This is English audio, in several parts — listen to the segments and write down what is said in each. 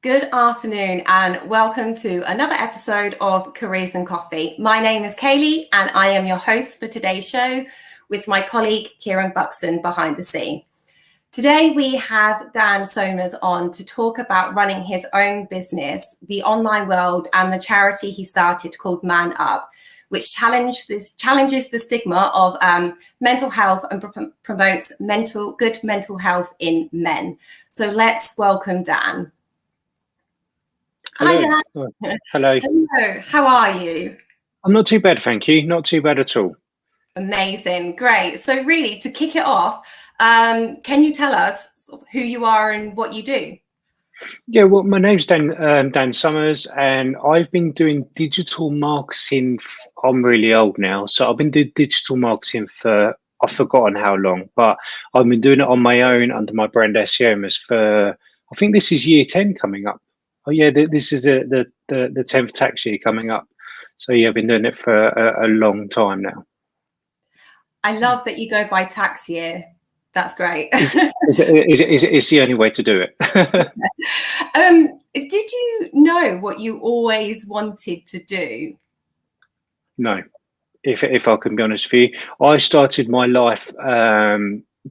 Good afternoon and welcome to another episode of Careers and Coffee. My name is Kaylee and I am your host for today's show with my colleague Kieran Buxton behind the scene. Today we have Dan SEOMERS on to talk about running his own business, the online world, and the charity he started called MANUP, which challenges the stigma of mental health and promotes good mental health in men. So let's welcome Dan. Hello. Hi, Dan. Hello. Hello. How are you? I'm not too bad, thank you. Not too bad at all. Amazing. Great. So really, to kick it off, can you tell us sort of who you are and what you do? Yeah, well, my name's Dan SEOMERS, and I've been doing digital marketing. I'm really old now, so I've been doing digital marketing for, I've forgotten how long, but I've been doing it on my own under my brand SEOMERS for, I think this is year 10 coming up. Oh yeah, this is the 10th tax year coming up. So yeah, I've been doing it for a long time now. I love that you go by tax year. That's great. It's the only way to do it. Did you know what you always wanted to do? No, if I can be honest with you, I started my life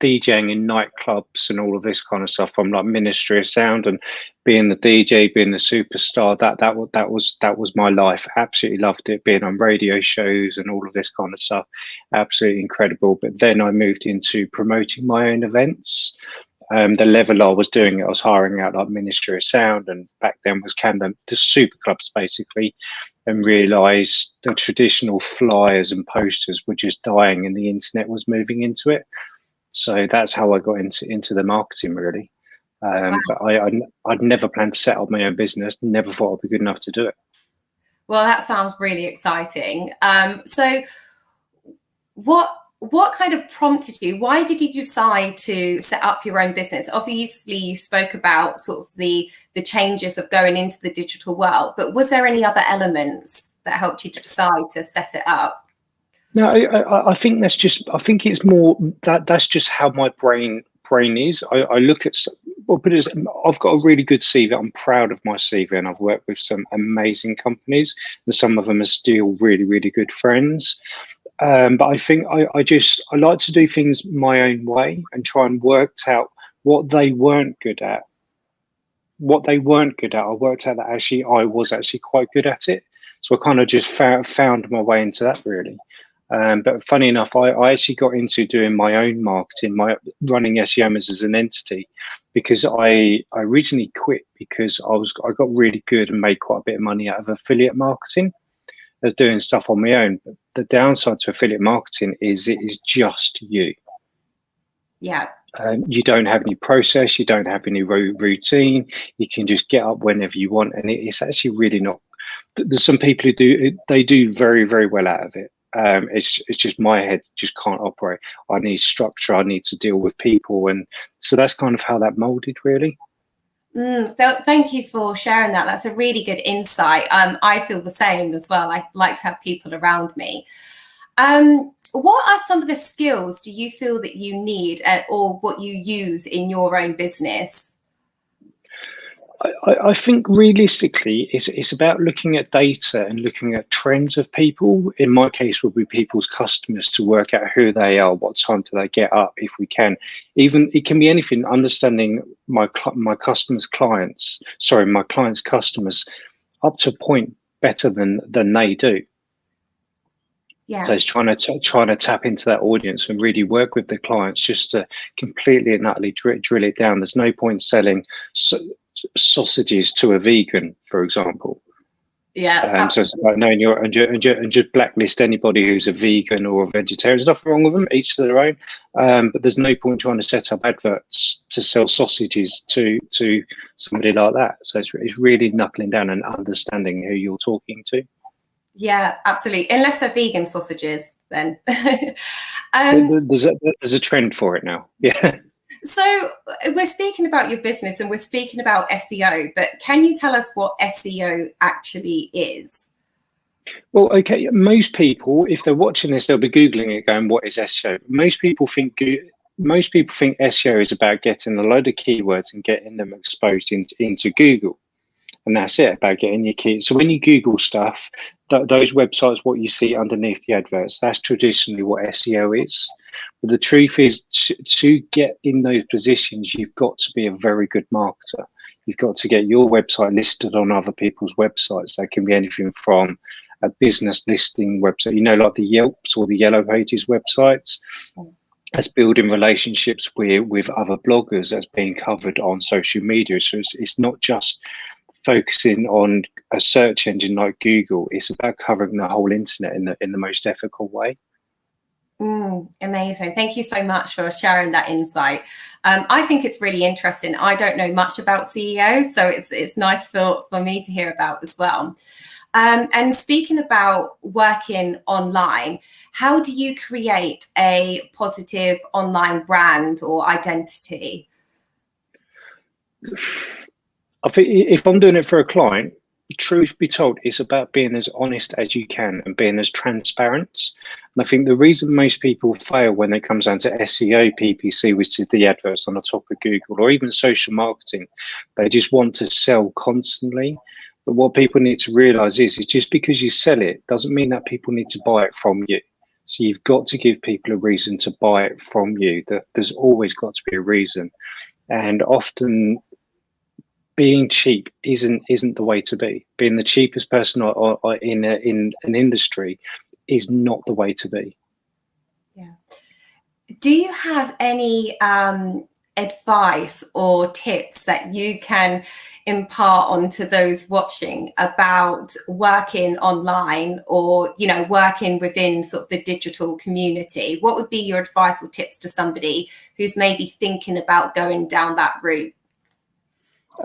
DJing in nightclubs and all of this kind of stuff. From like Ministry of Sound and being the DJ, being the superstar. That was my life. Absolutely loved it. Being on radio shows and all of this kind of stuff. Absolutely incredible. But then I moved into promoting my own events. The level I was doing it, I was hiring out like Ministry of Sound, and back then was the super clubs basically, and realised the traditional flyers and posters were just dying, and the internet was moving into it. So that's how I got into the marketing really. Wow. But I'd never planned to set up my own business. Never thought I'd be good enough to do it. Well, that sounds really exciting. So what kind of prompted you? Why did you decide to set up your own business? Obviously, you spoke about sort of the changes of going into the digital world, but was there any other elements that helped you to decide to set it up? No, I think that's just. I think it's more that's just how my brain is. I look at. Well, but I've got a really good CV. I'm proud of my CV, and I've worked with some amazing companies, and some of them are still really, really good friends. But I think I like to do things my own way and try and work out what they weren't good at. What they weren't good at, I worked out that actually I was actually quite good at it. So I kind of just found my way into that really. But funny enough, I actually got into doing my own marketing, running SEOMERS as an entity, because I originally quit because I got really good and made quite a bit of money out of affiliate marketing, of doing stuff on my own. But the downside to affiliate marketing is it is just you. Yeah. You don't have any process, you don't have any routine. You can just get up whenever you want, and it's actually really not. There's some people who do they do very, very well out of it. It's just my head just can't operate. I need structure. I need to deal with people, and so that's kind of how that molded, really. So thank you for sharing that. That's a really good insight. I feel the same as well. I like to have people around me. What are some of the skills do you feel that you need, or what you use in your own business? I think realistically, it's about looking at data and looking at trends of people. In my case, would be people's customers, to work out who they are, what time do they get up, if we can. Even it can be anything. Understanding my clients' customers up to a point better than they do. Yeah. So it's trying to tap into that audience and really work with the clients just to completely and utterly drill it down. There's no point selling sausages to a vegan, for example. Yeah. So it's about knowing and just blacklist anybody who's a vegan or a vegetarian. There's nothing wrong with them, each to their own. But there's no point trying to set up adverts to sell sausages to somebody like that. So it's really knuckling down and understanding who you're talking to. Yeah, absolutely. Unless they're vegan sausages, then. There's a trend for it now. Yeah. So we're speaking about your business and we're speaking about SEO, but can you tell us what SEO actually is? Well, okay, most people, if they're watching this, they'll be Googling it going, what is SEO? Most people think SEO is about getting a load of keywords and getting them exposed into Google. and that's it, about getting your kids. So when you Google stuff, those websites, what you see underneath the adverts, that's traditionally what SEO is. But the truth is, to get in those positions, you've got to be a very good marketer. You've got to get your website listed on other people's websites. That can be anything from a business listing website, like the Yelps or the Yellow Pages websites. That's building relationships with other bloggers, that's being covered on social media. So it's not just focusing on a search engine like Google. It's about covering the whole internet in the most ethical way. Amazing. Thank you so much for sharing that insight. I think it's really interesting. I don't know much about SEO, so it's nice for me to hear about as well. And speaking about working online, how do you create a positive online brand or identity? I think if I'm doing it for a client, truth be told, it's about being as honest as you can and being as transparent. And I think the reason most people fail when it comes down to SEO, PPC, which is the adverts on the top of Google, or even social marketing, they just want to sell constantly. But what people need to realize is just because you sell it doesn't mean that people need to buy it from you. So you've got to give people a reason to buy it from you. That there's always got to be a reason. And often being cheap isn't the way to be. Being the cheapest person in an industry is not the way to be. Yeah. Do you have any advice or tips that you can impart onto those watching about working online or working within sort of the digital community? What would be your advice or tips to somebody who's maybe thinking about going down that route?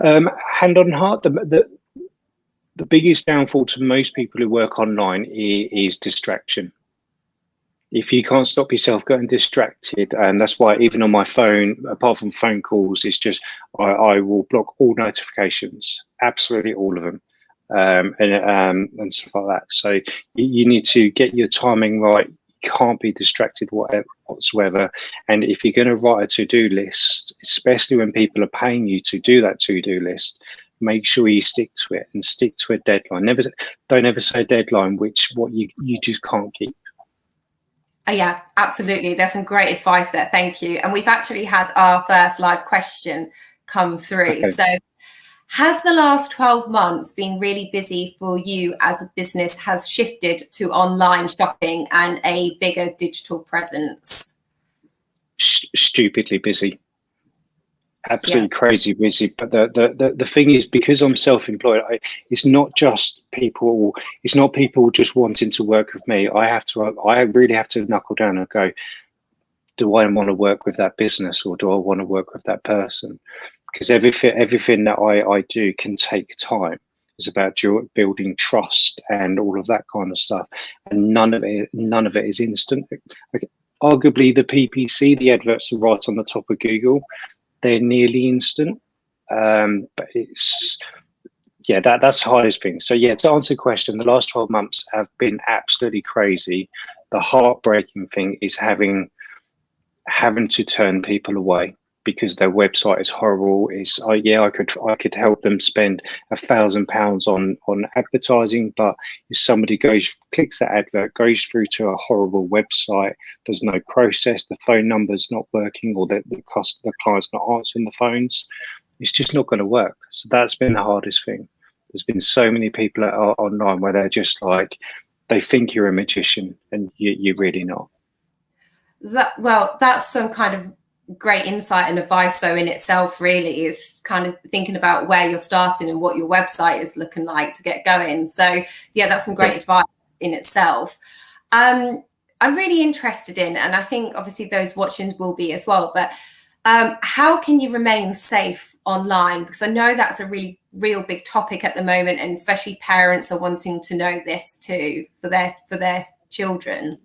Hand on heart, the biggest downfall to most people who work online is distraction. If you can't stop yourself getting distracted, and that's why even on my phone, apart from phone calls, it's just I will block all notifications, absolutely all of them, and stuff like that. So you need to get your timing right. You can't be distracted whatsoever. And if you're going to write a to-do list, especially when people are paying you to do that to-do list, make sure you stick to it and stick to a deadline. Don't ever say a deadline what you just can't keep. Yeah, absolutely. There's some great advice there. Thank you. And we've actually had our first live question come through. Okay. So has the last 12 months been really busy for you as a business has shifted to online shopping and a bigger digital presence? Stupidly busy. Absolutely crazy busy. But the thing is, because I'm self-employed, it's not people just wanting to work with me. I really have to knuckle down and go, do I want to work with that business or do I want to work with that person? Because everything that I do can take time. It's about building trust and all of that kind of stuff. And none of it is instant. Like, arguably the PPC, the adverts are right on the top of Google. They're nearly instant, but that's the hardest thing. So to answer the question, the last 12 months have been absolutely crazy. The heartbreaking thing is having to turn people away because their website is horrible. I could help them spend £1,000 on advertising, but if somebody clicks that advert, goes through to a horrible website, there's no process, the phone number's not working, or the client's not answering the phones, it's just not going to work. So that's been the hardest thing. There's been so many people online where they're just like, they think you're a magician and you're really not. That's some kind of great insight and advice though in itself, really, is kind of thinking about where you're starting and what your website is looking like to get going. So that's some great advice in itself. I'm really interested in, and I think obviously those watching will be as well, but how can you remain safe online? Because I know that's a really real big topic at the moment, and especially parents are wanting to know this too for their children.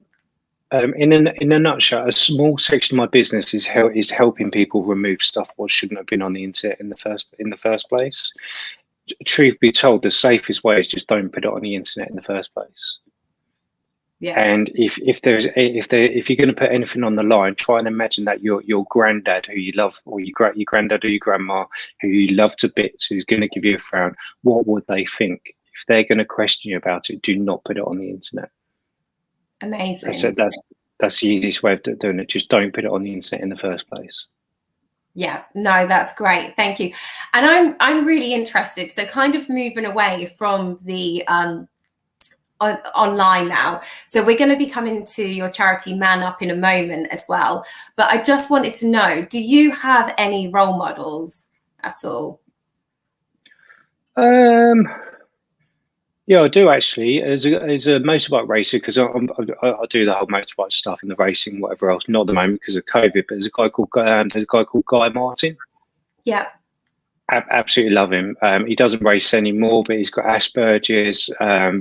In a nutshell, a small section of my business is helping people remove stuff what shouldn't have been on the internet in the first place. Truth be told, the safest way is just don't put it on the internet in the first place. Yeah. And if you're going to put anything on the line, try and imagine that your granddad, who you love, or your granddad or your grandma, who you love to bits, who's going to give you a frown. What would they think if they're going to question you about it? Do not put it on the internet. Amazing. That's the easiest way of doing it. Just don't put it on the internet in the first place. Yeah, no, that's great. Thank you. And I'm really interested. So kind of moving away from the online now. So we're going to be coming to your charity MANUP in a moment as well. But I just wanted to know, do you have any role models at all? Yeah, I do actually. As a motorbike racer, because I do the whole motorbike stuff and the racing, whatever else. Not at the moment because of COVID, but there's a guy called Guy Martin. Yeah. Absolutely love him. He doesn't race anymore, but he's got Asperger's.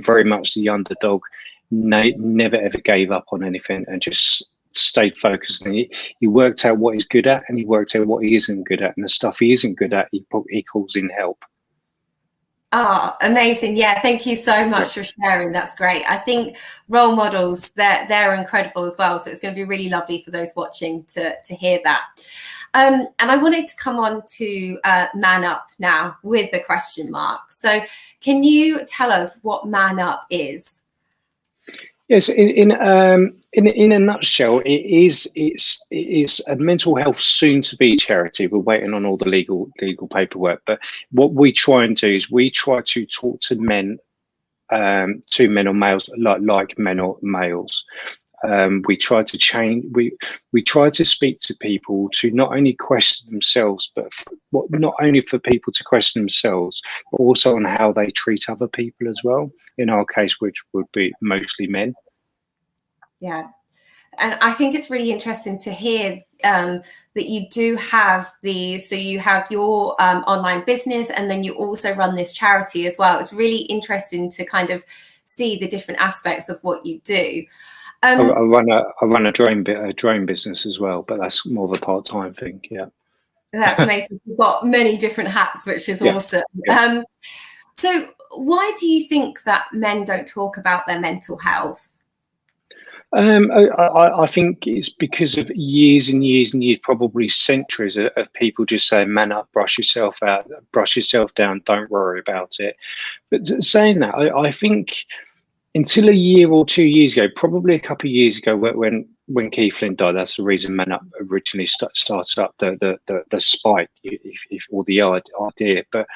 Very much the underdog. Never ever gave up on anything and just stayed focused. And he worked out what he's good at, and he worked out what he isn't good at. And the stuff he isn't good at, he calls in help. Oh, amazing. Yeah, thank you so much for sharing. That's great. I think role models, they're incredible as well. So it's going to be really lovely for those watching to hear that. And I wanted to come on to MANUP now with the question mark. So can you tell us what MANUP is? Yes, in a nutshell, it's a mental health soon-to-be charity. We're waiting on all the legal paperwork, but what we try and do is we try to talk to men or males, like men or males. We try to change. We try to speak to people to not only question themselves, but not only for people to question themselves, but also on how they treat other people as well. In our case, which would be mostly men. Yeah, and I think it's really interesting to hear that you do have so you have your online business, and then you also run this charity as well. It's really interesting to kind of see the different aspects of what you do. I run a drone business as well, but that's more of a part-time thing. Yeah, that's amazing. You've got many different hats, which is awesome. Yeah. So why do you think that men don't talk about their mental health? I think it's because of years and years and years, probably centuries of people just saying, "Man up, brush yourself out, brush yourself down, don't worry about it." But saying that, I think until a year or 2 years ago, probably a couple of years ago, when Keith Flint died, that's the reason MANUP originally started up the spike, or the idea. But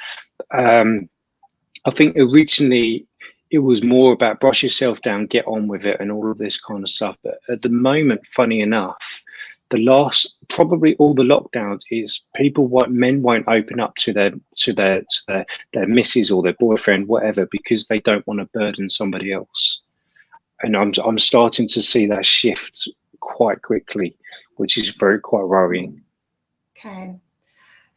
I think originally it was more about brush yourself down, get on with it, and all of this kind of stuff. But at the moment, funny enough, probably all the lockdowns is men won't open up to their missus or their boyfriend, whatever, because they don't want to burden somebody else. And I'm starting to see that shift quite quickly, which is quite worrying. Okay.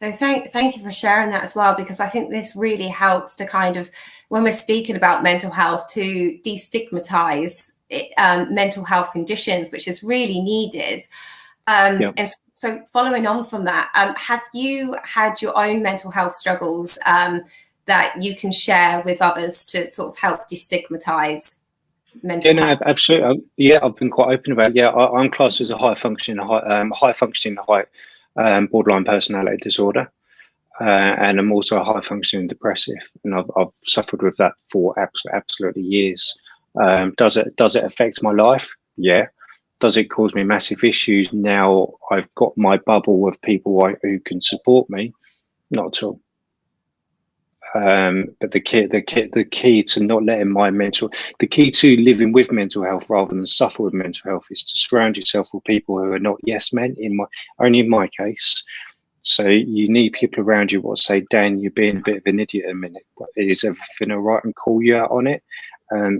No, thank you for sharing that as well, because I think this really helps to kind of, when we're speaking about mental health, to destigmatize mental health conditions, which is really needed. And so following on from that, have you had your own mental health struggles that you can share with others to sort of help destigmatize mental health? Absolutely. Yeah, I've been quite open about it. Yeah, I'm classed as a high functioning borderline personality disorder, and I'm also a high functioning depressive, and I've suffered with that for absolutely years. Does it affect my life? Yeah. Does it cause me massive issues now I've got my bubble of people who can support me? Not at all. But the key to not letting the key to living with mental health rather than suffer with mental health is to surround yourself with people who are not yes men. Only in my case. So you need people around you what say, Dan, you're being a bit of an idiot a minute. Is everything all right? And call you out on it.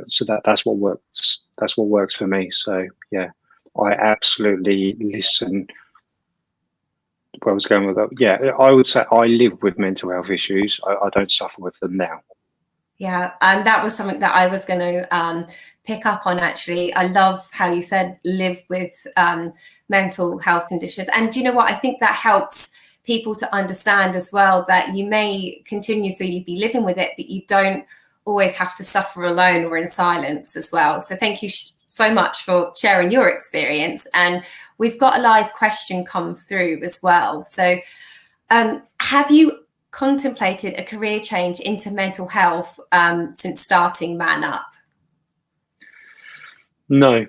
So that's what works. That's what works for me. So yeah, I absolutely listen. Where I was going with that, yeah, I would say I live with mental health issues. I don't suffer with them now. Yeah, and that was something that I was going to pick up on, actually. I love how you said live with mental health conditions. And do you know what? I think that helps people to understand as well that you may continuously be living with it, but you don't always have to suffer alone or in silence as well. So thank you so much for sharing your experience. And we've got a live question come through as well. So have you contemplated a career change into mental health since starting MANUP? No,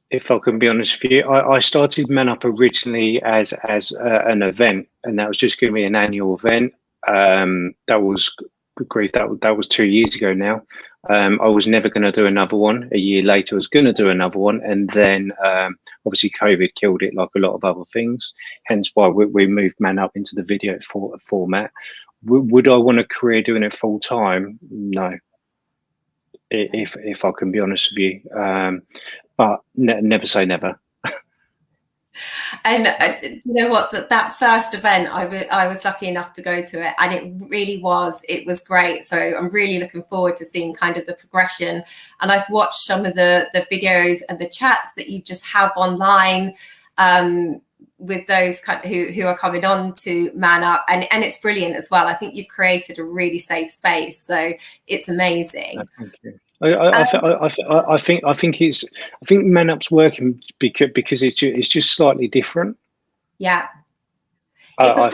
if I can be honest with you. I started MANUP originally as an event, and that was just going to be an annual event. That was, good grief, that was 2 years ago now. I was never going to do another one. A year later, I was going to do another one, and then obviously COVID killed it, like a lot of other things. Hence why we moved MANUP into the video format. Would I want a career doing it full time? No, if I can be honest with you. But never say never. And you know what, that first event, I was lucky enough to go to it, and it was great. So I'm really looking forward to seeing kind of the progression. And I've watched some of the videos and the chats that you just have online with those who are coming on to MANUP, and it's brilliant as well. I think you've created a really safe space, so it's amazing. Thank you. I think MANUP's working because it's just slightly different. Yeah. I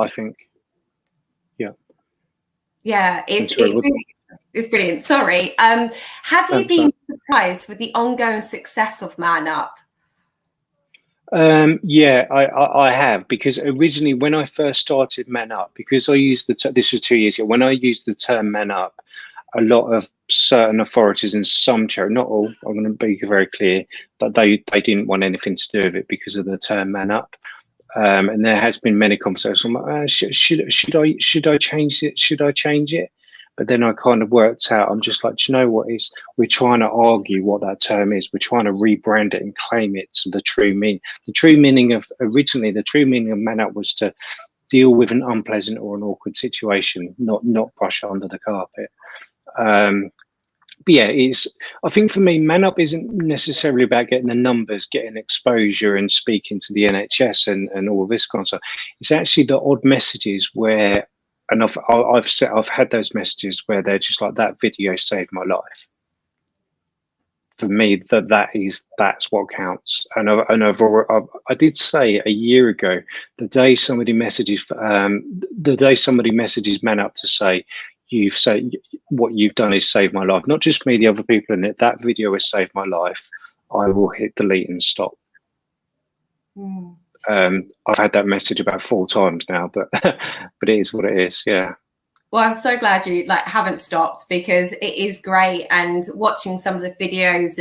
think. Yeah. Yeah, it's brilliant. Sorry. Have you been surprised with the ongoing success of MANUP? Yeah, I have, because originally when I first started MANUP, because I used this was 2 years ago, when I used the term MANUP, a lot of certain authorities and some charities, not all, I'm going to be very clear, but they didn't want anything to do with it because of the term MANUP. And there has been many conversations. I'm like, should I change it? Should I change it? But then I kind of worked out, I'm just like, do you know what is, we're trying to argue what that term is. We're trying to rebrand it and claim it to the true meaning. The true meaning of MANUP was to deal with an unpleasant or an awkward situation, not brush it under the carpet. But yeah, I think for me, MANUP isn't necessarily about getting the numbers, getting exposure and speaking to the NHS and all of this kind of stuff. It's actually the odd messages where, and I've had those messages where they're just like, that video saved my life. For me, that's what counts. And I did say a year ago, the day somebody messages MANUP to say, you've said what you've done is saved my life, not just me, the other people in it, that video has saved my life, I will hit delete and stop. I've had that message about 4 times now, but it is what it is. Yeah. Well, I'm so glad you haven't stopped, because it is great. And watching some of the videos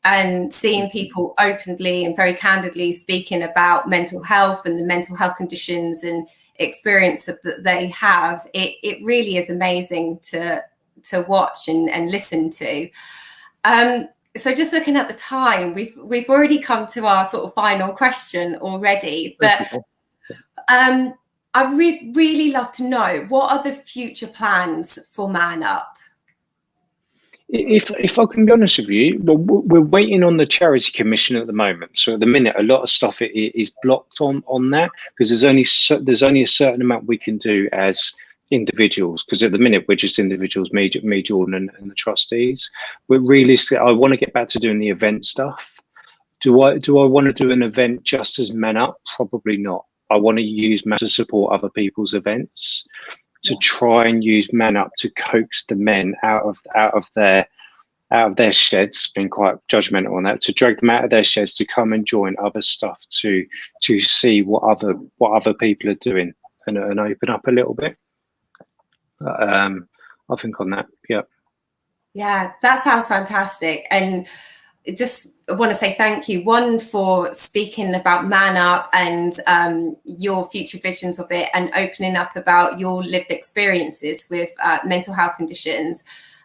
and seeing people openly and very candidly speaking about mental health and the mental health conditions and experience that they have, it really is amazing to watch and listen to. So just looking at the time, we've already come to our sort of final question already, but I really love to know, what are the future plans for MANUP? If I can be honest with you, well, we're waiting on the Charity Commission at the moment. So at the minute, a lot of stuff is blocked on that, because there's only a certain amount we can do as individuals. Because at the minute, we're just individuals, me, Jordan, and the trustees. But realistically, I want to get back to doing the event stuff. Do I want to do an event just as MANUP? Probably not. I want to use MANUP to support other people's events, to try and use MANUP to coax the men out of their sheds, being quite judgmental on that, to drag them out of their sheds to come and join other stuff, to see what other people are doing and open up a little bit. I think on that, yeah, that sounds fantastic. And just want to say thank you, one, for speaking about MANUP and your future visions of it, and opening up about your lived experiences with mental health conditions,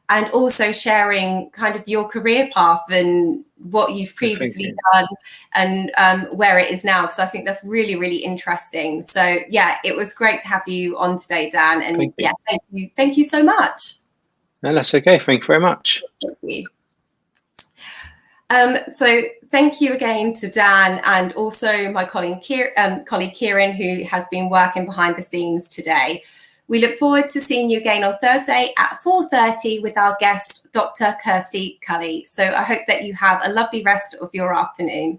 and also sharing kind of your career path and what you've previously done and where it is now, because I think that's really, really interesting. So yeah, it was great to have you on today, Dan, and thank you so much. No, that's okay. Thank you very much. Thank you. So thank you again to Dan, and also my colleague Kieran, who has been working behind the scenes today. We look forward to seeing you again on Thursday at 4:30 with our guest, Dr. Kirsty Cully. So I hope that you have a lovely rest of your afternoon.